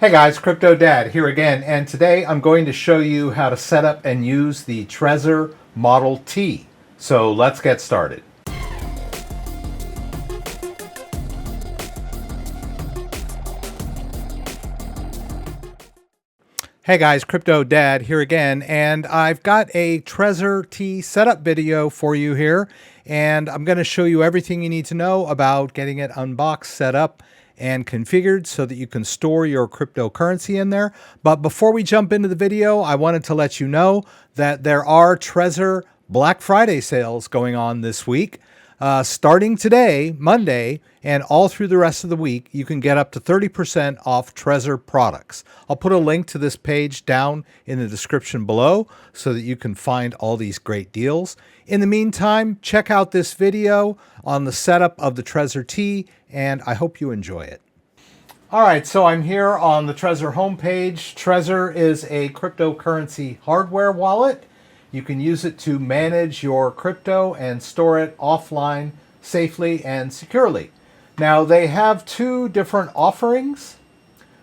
Hey guys, CrypoDad here again, and today I'm going to show you how to set up and use the Trezor Model T. So let's get started. Hey guys, CrypoDad here again, and I've got a Trezor T setup video for you here, and I'm going to show you everything you need to know about getting it unboxed, set up, and configured so that you can store your cryptocurrency in there. But before we jump into the video, I wanted to let you know that there are Trezor Black Friday sales going on this week. Starting today, Monday, and all through the rest of the week, you can get up to 30% off Trezor products. I'll put a link to this page down in the description below so that you can find all these great deals. In the meantime, check out this video on the setup of the Trezor T, and I hope you enjoy it. All right, so I'm here on the Trezor homepage. Trezor is a cryptocurrency hardware wallet. You can use it to manage your crypto and store it offline safely and securely. Now, they have two different offerings.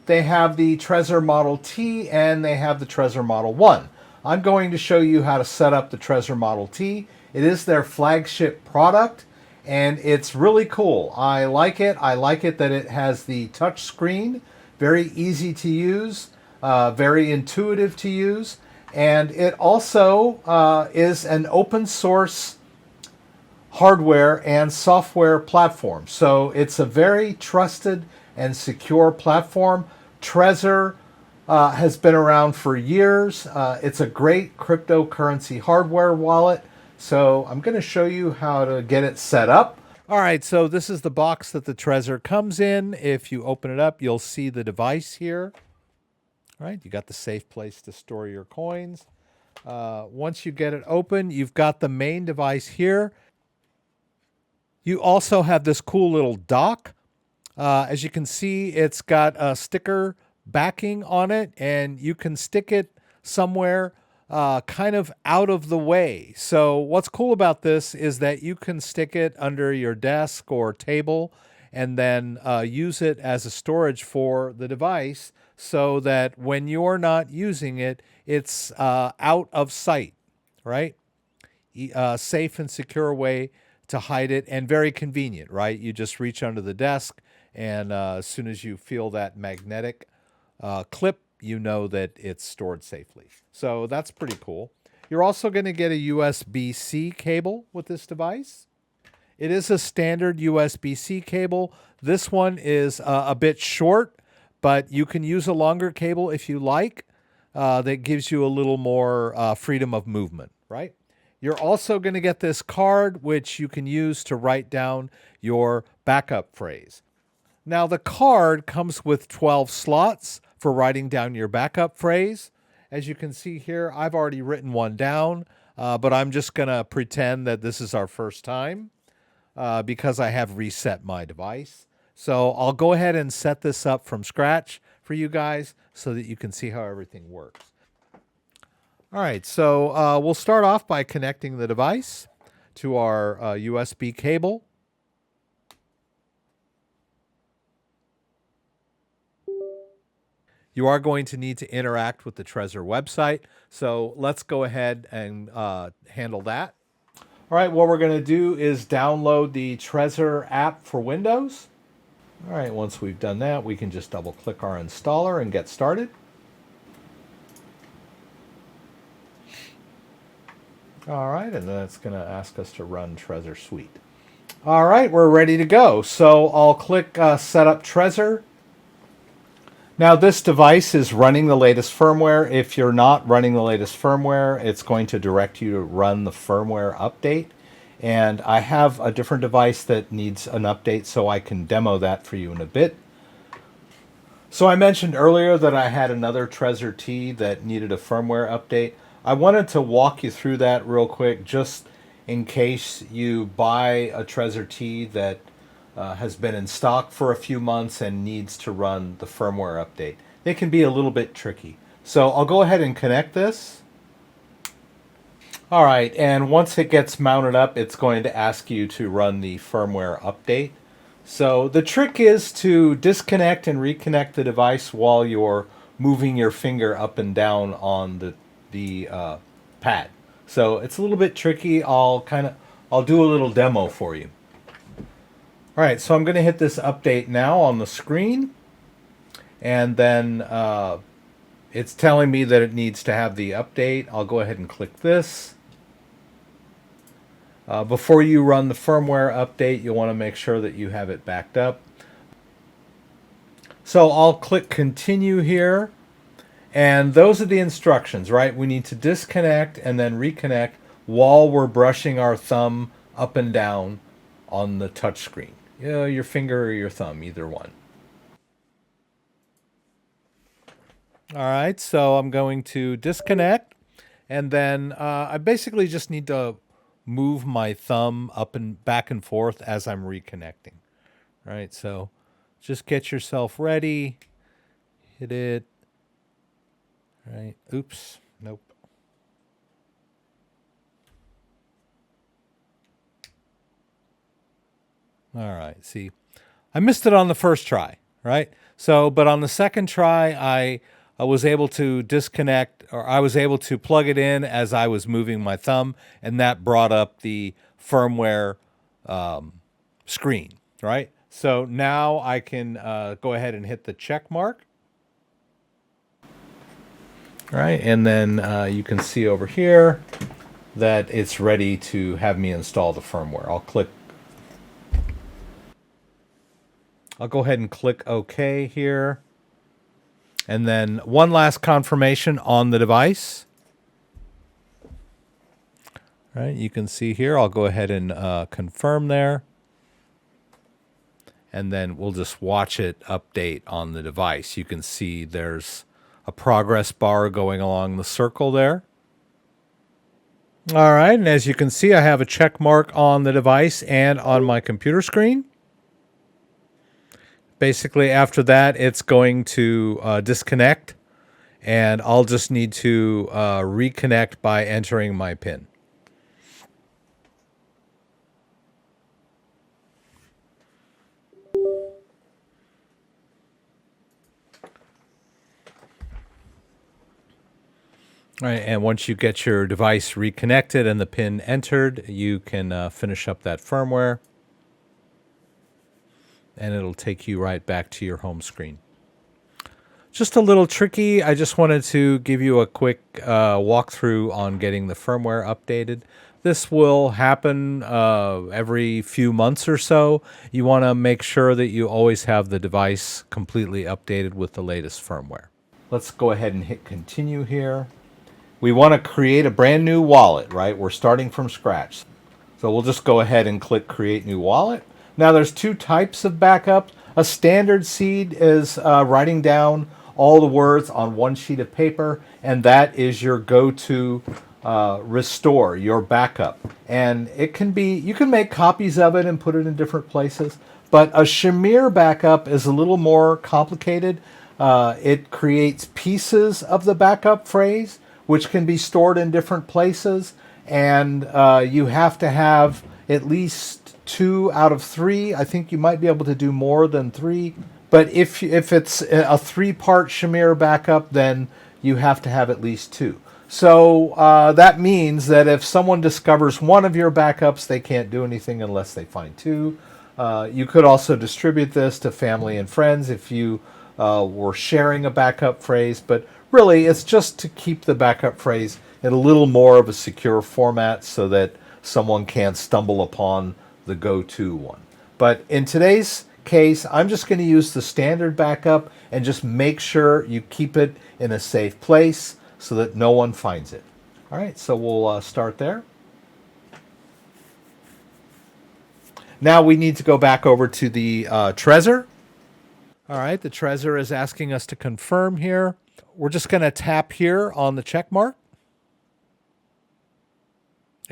They have the Trezor Model T and they have the Trezor Model 1. I'm going to show you how to set up the Trezor Model T. It is their flagship product and it's really cool. I like it. I like it that it has the touch screen, very easy to use, very intuitive to use. And it also is an open source hardware and software platform. So it's a very trusted and secure platform. Trezor has been around for years. It's a great cryptocurrency hardware wallet. So I'm going to show you how to get it set up. All right, so this is the box that the Trezor comes in. If you open it up, you'll see the device here. All right, you got the safe place to store your coins. Once you get it open, you've got the main device here. You also have this cool little dock. As you can see, it's got a sticker backing on it, and you can stick it somewhere kind of out of the way. So what's cool about this is that you can stick it under your desk or table and then use it as a storage for the device, so that when you're not using it, it's out of sight, right? Safe and secure way to hide it, and very convenient, right? You just reach under the desk, and as soon as you feel that magnetic clip, you know that it's stored safely. So that's pretty cool. You're also going to get a USB-C cable with this device. It is a standard USB-C cable. This one is a bit short, but you can use a longer cable if you like. That gives you a little more freedom of movement, right? You're also going to get this card, which you can use to write down your backup phrase. Now, the card comes with 12 slots for writing down your backup phrase. As you can see here, I've already written one down, but I'm just going to pretend that this is our first time because I have reset my device. So I'll go ahead and set this up from scratch for you guys so that you can see how everything works. All right, so we'll start off by connecting the device to our USB cable. You are going to need to interact with the Trezor website, so let's go ahead and handle that. All right, what we're going to do is download the Trezor app for Windows. All right, once we've done that, we can just double click our installer and get started. All right, and then it's going to ask us to run Trezor Suite. All right, we're ready to go. So I'll click Set Up Trezor. Now this device is running the latest firmware. If you're not running the latest firmware, it's going to direct you to run the firmware update. And I have a different device that needs an update, so I can demo that for you in a bit. So I mentioned earlier that I had another Trezor T that needed a firmware update. I wanted to walk you through that real quick, just in case you buy a Trezor T that has been in stock for a few months and needs to run the firmware update. They can be a little bit tricky. So I'll go ahead and connect this. All right, and once it gets mounted up, it's going to ask you to run the firmware update. So the trick is to disconnect and reconnect the device while you're moving your finger up and down on the pad. So it's a little bit tricky. I'll do a little demo for you. All right, so I'm going to hit this update now on the screen, and then it's telling me that it needs to have the update. I'll go ahead and click this. Before you run the firmware update, you'll want to make sure that you have it backed up. So I'll click continue here, and those are the instructions, right? We need to disconnect and then reconnect while we're brushing our thumb up and down on the touch screen. You know, your finger or your thumb, either one. All right, so I'm going to disconnect, and then I basically just need to move my thumb up and back and forth as I'm reconnecting. All right, so just get yourself ready. Hit it. All right, oops, nope. All right, see, I missed it on the first try, right? So, but on the second try, I was able to disconnect, or I was able to plug it in as I was moving my thumb, and that brought up the firmware screen, right? So now I can go ahead and hit the check mark. All right, and then you can see over here that it's ready to have me install the firmware. I'll go ahead and click OK here. And then one last confirmation on the device. All right, you can see here, I'll go ahead and confirm there. And then we'll just watch it update on the device. You can see there's a progress bar going along the circle there. All right, and as you can see, I have a check mark on the device and on my computer screen. Basically, after that, it's going to disconnect, and I'll just need to reconnect by entering my PIN. All right, and once you get your device reconnected and the PIN entered, you can finish up that firmware, and it'll take you right back to your home screen. Just a little tricky. I just wanted to give you a quick walkthrough on getting the firmware updated. This will happen every few months or so. You want to make sure that you always have the device completely updated with the latest firmware. Let's go ahead and hit continue here. We want to create a brand new wallet, right? We're starting from scratch. So we'll just go ahead and click create new wallet. Now there's two types of backups. A standard seed is writing down all the words on one sheet of paper, and that is your go-to restore, your backup. And it can be, you can make copies of it and put it in different places, but a Shamir backup is a little more complicated. It creates pieces of the backup phrase, which can be stored in different places, and you have to have at least 2 out of 3. I think you might be able to do more than 3. But if it's a 3-part Shamir backup, then you have to have at least 2. So that means that if someone discovers one of your backups, they can't do anything unless they find 2. You could also distribute this to family and friends if you were sharing a backup phrase. But really, it's just to keep the backup phrase in a little more of a secure format so that someone can't stumble upon the go-to one. But in today's case, I'm just going to use the standard backup and just make sure you keep it in a safe place so that no one finds it. All right, so we'll start there. Now we need to go back over to the Trezor. All right, the Trezor is asking us to confirm here. We're just going to tap here on the check mark.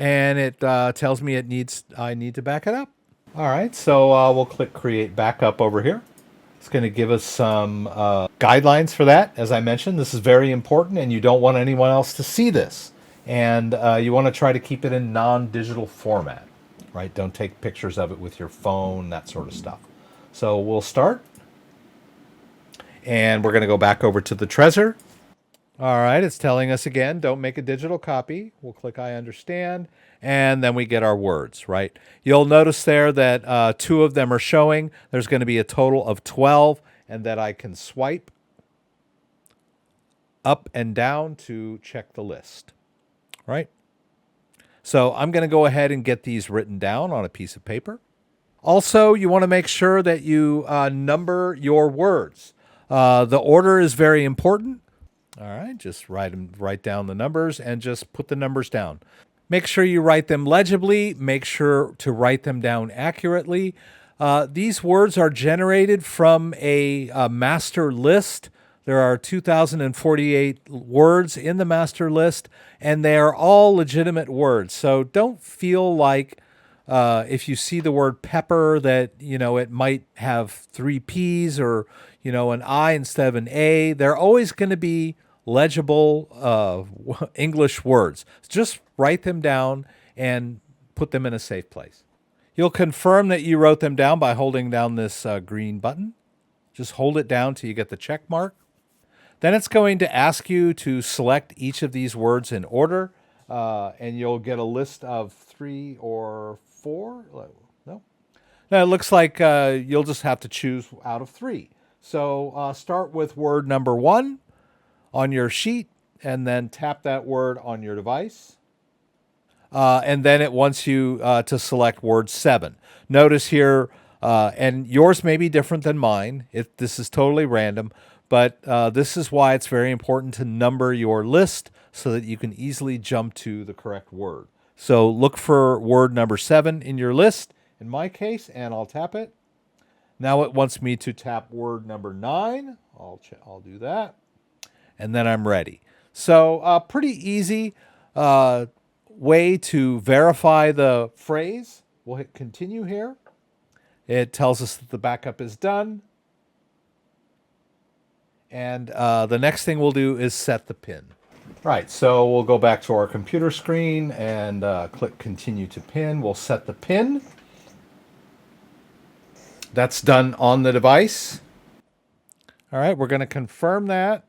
And it tells me I need to back it up. All right, so we'll click Create Backup over here. It's going to give us some guidelines for that. As I mentioned, this is very important, and you don't want anyone else to see this. And you want to try to keep it in non-digital format, right? Don't take pictures of it with your phone, that sort of stuff. So we'll start. And we're going to go back over to the Trezor. All right, it's telling us again, don't make a digital copy. We'll click I understand, and then we get our words, right? You'll notice there that 2 of them are showing. There's going to be a total of 12, and that I can swipe up and down to check the list, right? So I'm going to go ahead and get these written down on a piece of paper. Also, you want to make sure that you number your words. The order is very important. All right, just write down the numbers and just put the numbers down. Make sure you write them legibly. Make sure to write them down accurately. These words are generated from a master list. There are 2,048 words in the master list, and they are all legitimate words. So don't feel like if you see the word pepper that, it might have 3 P's or, an I instead of an A. They're always going to be legible English words. Just write them down and put them in a safe place. You'll confirm that you wrote them down by holding down this green button. Just hold it down till you get the check mark. Then it's going to ask you to select each of these words in order, and you'll get a list of 3 or 4. No. Now it looks like you'll just have to choose out of 3. So start with word number 1 on your sheet, and then tap that word on your device. And then it wants you to select word 7. Notice here, and yours may be different than mine. This is totally random, but this is why it's very important to number your list so that you can easily jump to the correct word. So look for word number 7 in your list, in my case, and I'll tap it. Now it wants me to tap word number 9. I'll do that. And then I'm ready. So pretty easy way to verify the phrase. We'll hit continue here. It tells us that the backup is done. And the next thing we'll do is set the pin. Right, so we'll go back to our computer screen and click continue to pin. We'll set the pin. That's done on the device. All right, we're going to confirm that.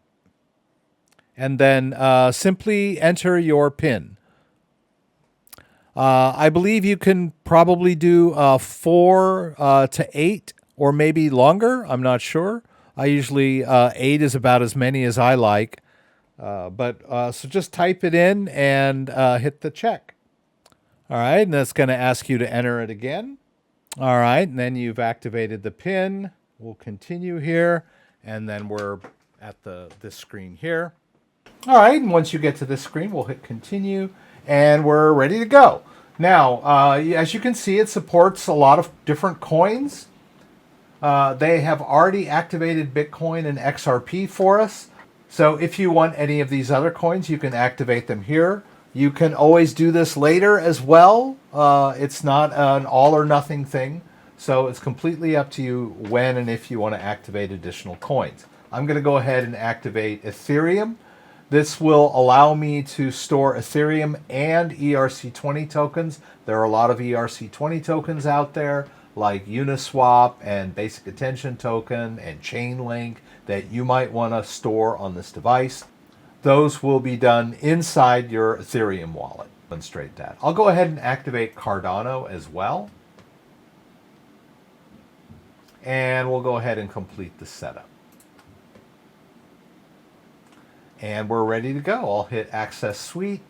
And then simply enter your PIN. I believe you can probably do 4 to 8 or maybe longer. I'm not sure. I usually 8 is about as many as I like. So just type it in and hit the check. All right, and that's going to ask you to enter it again. All right, and then you've activated the PIN. We'll continue here, and then we're at this screen here. All right, and once you get to this screen, we'll hit continue, and we're ready to go. Now, as you can see, it supports a lot of different coins. They have already activated Bitcoin and XRP for us. So if you want any of these other coins, you can activate them here. You can always do this later as well. It's not an all or nothing thing. So it's completely up to you when and if you want to activate additional coins. I'm going to go ahead and activate Ethereum. This will allow me to store Ethereum and ERC20 tokens. There are a lot of ERC20 tokens out there, like Uniswap and Basic Attention Token and Chainlink, that you might want to store on this device. Those will be done inside your Ethereum wallet. Demonstrate that. I'll go ahead and activate Cardano as well. And we'll go ahead and complete the setup. And we're ready to go. I'll hit Access Suite.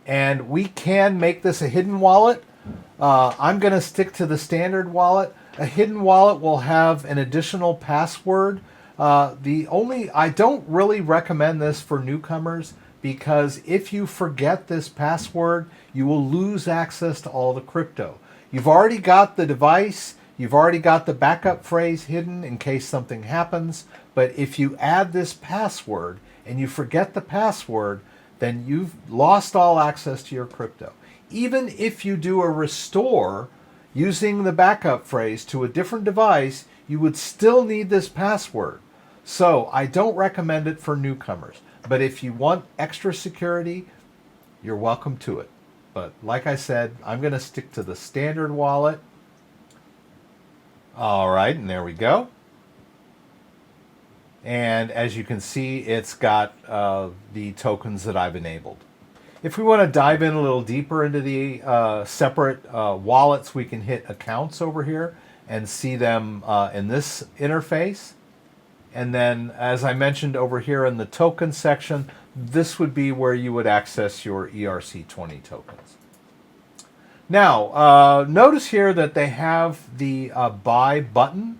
And we can make this a hidden wallet. I'm going to stick to the standard wallet. A hidden wallet will have an additional password. I don't really recommend this for newcomers, because if you forget this password, you will lose access to all the crypto. You've already got the device. You've already got the backup phrase hidden in case something happens. But if you add this password and you forget the password, then you've lost all access to your crypto. Even if you do a restore using the backup phrase to a different device, you would still need this password. So I don't recommend it for newcomers. But if you want extra security, you're welcome to it. But like I said, I'm going to stick to the standard wallet. All right, and there we go. And as you can see, it's got the tokens that I've enabled. If we want to dive in a little deeper into the separate wallets, we can hit accounts over here and see them in this interface. And then, as I mentioned over here in the token section, this would be where you would access your ERC20 tokens. Now, notice here that they have the buy button.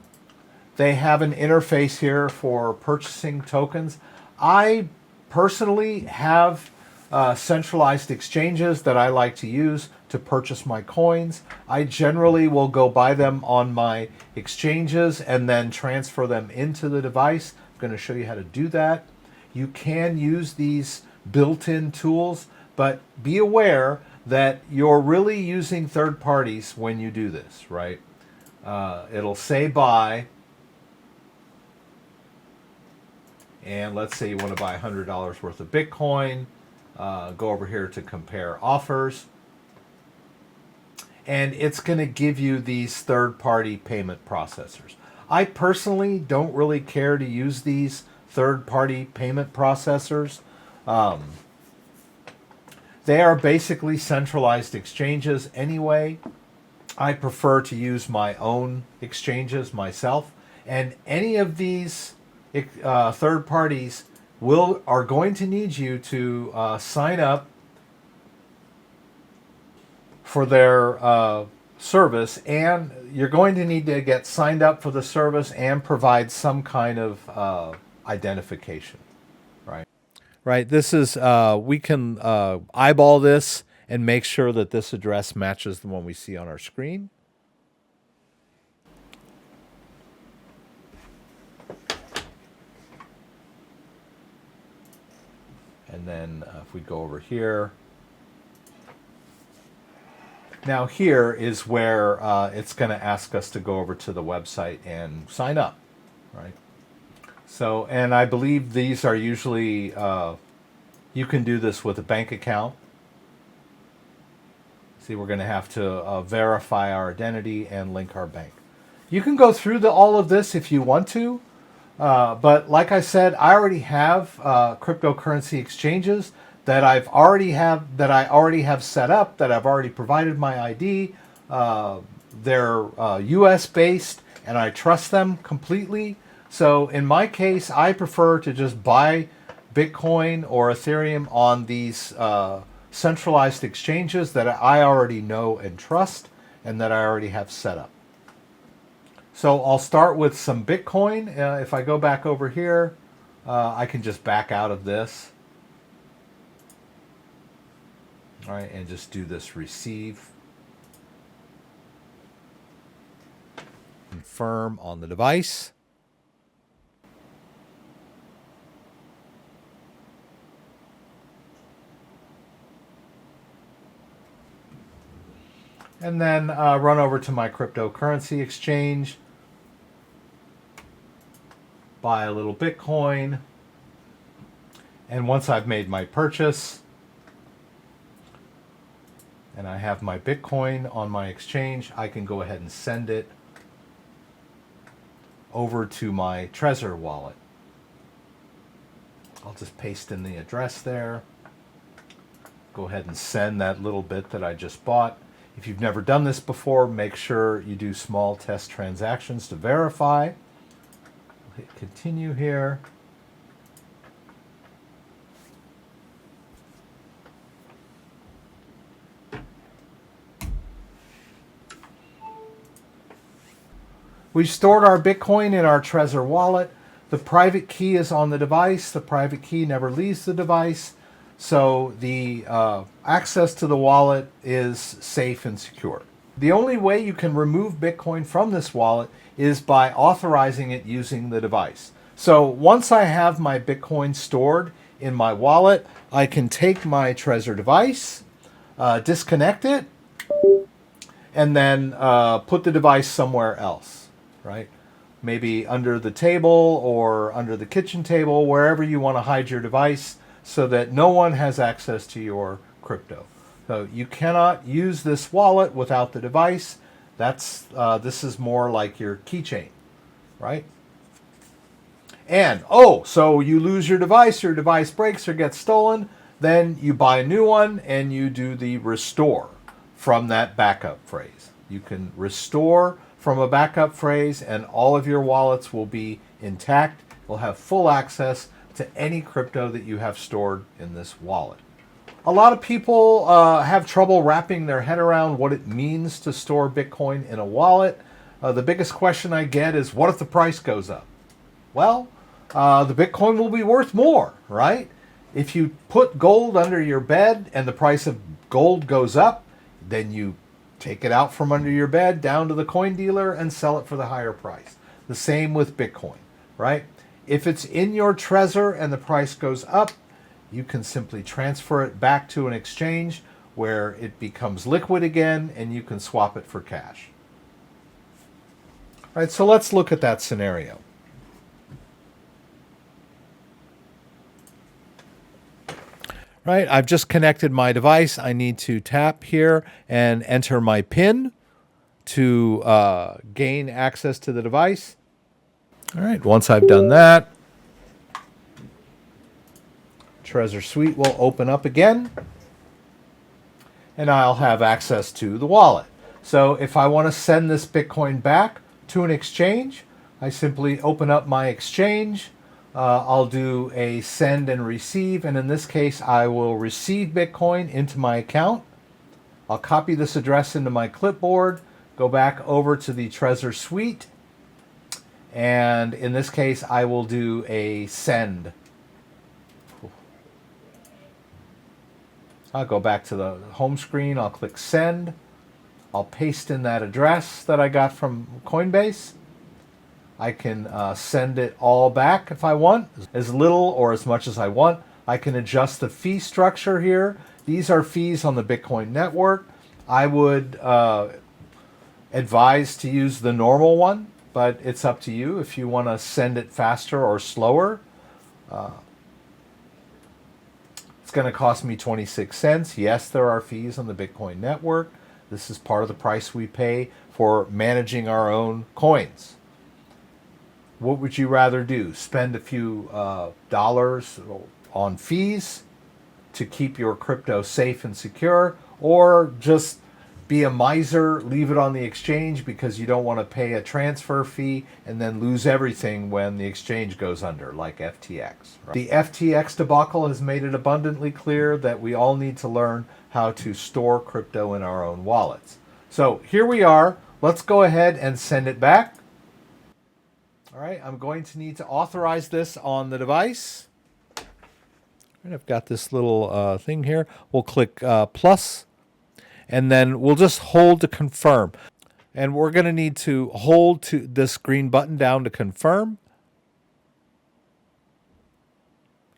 They have an interface here for purchasing tokens. I personally have centralized exchanges that I like to use to purchase my coins. I generally will go buy them on my exchanges and then transfer them into the device. I'm going to show you how to do that. You can use these built-in tools, but be aware that you're really using third parties when you do this, right? It'll say buy, and let's say you want to buy $100 worth of Bitcoin. Go over here to compare offers, and it's going to give you these third-party payment processors. I personally don't really care to use these third-party payment processors. They are basically centralized exchanges anyway. I prefer to use my own exchanges myself, and any of these third parties are going to need you to sign up for their service, and you're going to need to get signed up for the service and provide some kind of identification, right? Right. This is we can eyeball this and make sure that this address matches the one we see on our screen. And then if we go over here, now here is where it's going to ask us to go over to the website and sign up, right? So, and I believe these are usually, you can do this with a bank account. See, we're going to have to verify our identity and link our bank. You can go through all of this if you want to. But like I said, I already have cryptocurrency exchanges that I already have set up, that I've already provided my ID. They're US based, and I trust them completely. So in my case, I prefer to just buy Bitcoin or Ethereum on these centralized exchanges that I already know and trust, and that I already have set up. So I'll start with some Bitcoin. If I go back over here, I can just back out of this. All right, and just do this receive. Confirm on the device. And then run over to my cryptocurrency exchange, buy a little Bitcoin, and once I've made my purchase, and I have my Bitcoin on my exchange, I can go ahead and send it over to my Trezor wallet. I'll just paste in the address there. Go ahead and send that little bit that I just bought. If you've never done this before, make sure you do small test transactions to verify. I'll hit continue here. We've stored our Bitcoin in our Trezor wallet. The private key is on the device. The private key never leaves the device. So the access to the wallet is safe and secure. The only way you can remove Bitcoin from this wallet is by authorizing it using the device. So once I have my Bitcoin stored in my wallet, I can take my Trezor device, disconnect it, and then put the device somewhere else, right? Maybe under the table or under the kitchen table, wherever you want to hide your device, so that no one has access to your crypto. So you cannot use this wallet without the device. This is more like your keychain, right? And, oh, so you lose your device breaks or gets stolen, then you buy a new one and you do the restore from that backup phrase. You can restore from a backup phrase and all of your wallets will be intact. You'll have full access to any crypto that you have stored in this wallet. A lot of people have trouble wrapping their head around what it means to store Bitcoin in a wallet. The biggest question I get is, what if the price goes up? Well, the Bitcoin will be worth more, right? If you put gold under your bed and the price of gold goes up, then you take it out from under your bed down to the coin dealer and sell it for the higher price. The same with Bitcoin, right? If it's in your Trezor and the price goes up, you can simply transfer it back to an exchange where it becomes liquid again and you can swap it for cash. All right, so let's look at that scenario. Right, I've just connected my device. I need to tap here and enter my PIN to gain access to the device. All right, once I've done that, Trezor Suite will open up again, and I'll have access to the wallet. So if I want to send this Bitcoin back to an exchange, I simply open up my exchange. I'll do a send and receive, and in this case, I will receive Bitcoin into my account. I'll copy this address into my clipboard, go back over to the Trezor Suite, and in this case, I will do a send. I'll go back to the home screen, I'll click send. I'll paste in that address that I got from Coinbase. I can send it all back if I want, as little or as much as I want. I can adjust the fee structure here. These are fees on the Bitcoin network. I would advise to use the normal one, but it's up to you if you want to send it faster or slower. It's going to cost me 26 cents. Yes, there are fees on the Bitcoin network. This is part of the price we pay for managing our own coins. What would you rather do? Spend a few dollars on fees to keep your crypto safe and secure, or just be a miser, leave it on the exchange because you don't want to pay a transfer fee and then lose everything when the exchange goes under, like FTX. Right? The FTX debacle has made it abundantly clear that we all need to learn how to store crypto in our own wallets. So here we are. Let's go ahead and send it back. All right, I'm going to need to authorize this on the device. And I've got this little thing here. We'll click plus, and then we'll just hold to confirm. And we're going to need to hold to this green button down to confirm.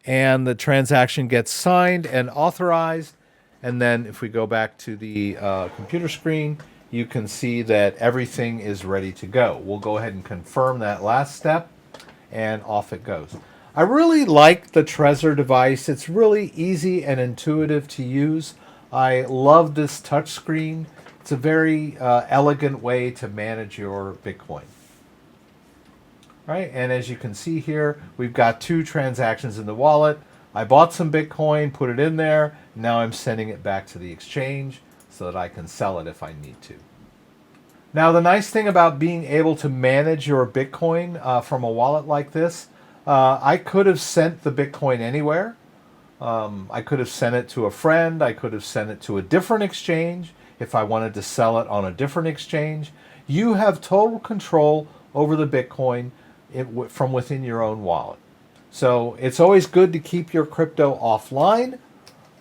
And the transaction gets signed and authorized. And then if we go back to the computer screen, you can see that everything is ready to go. We'll go ahead and confirm that last step, and off it goes. I really like the Trezor device. It's really easy and intuitive to use. I love this touch screen. It's a very elegant way to manage your Bitcoin. Right, and as you can see here, we've got 2 transactions in the wallet. I bought some Bitcoin, put it in there. Now I'm sending it back to the exchange so that I can sell it if I need to. Now, the nice thing about being able to manage your Bitcoin from a wallet like this, I could have sent the Bitcoin anywhere. I could have sent it to a friend. I could have sent it to a different exchange if I wanted to sell it on a different exchange. You have total control over the Bitcoin from within your own wallet. So it's always good to keep your crypto offline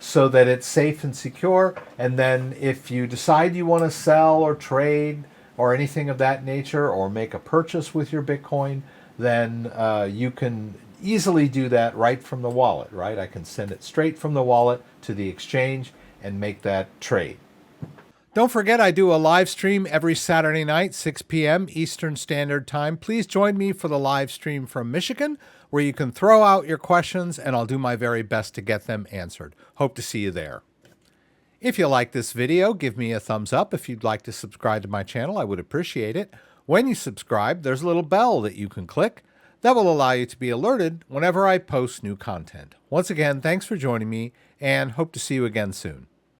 so that it's safe and secure. And then if you decide you want to sell or trade or anything of that nature, or make a purchase with your Bitcoin, then you can easily do that right from the wallet, right? I can send it straight from the wallet to the exchange and make that trade. Don't forget, I do a live stream every Saturday night, 6 p.m. Eastern Standard Time. Please join me for the live stream from Michigan, where you can throw out your questions and I'll do my very best to get them answered. Hope to see you there. If you like this video, give me a thumbs up. If you'd like to subscribe to my channel, I would appreciate it. When you subscribe, there's a little bell that you can click that will allow you to be alerted whenever I post new content. Once again, thanks for joining me and hope to see you again soon.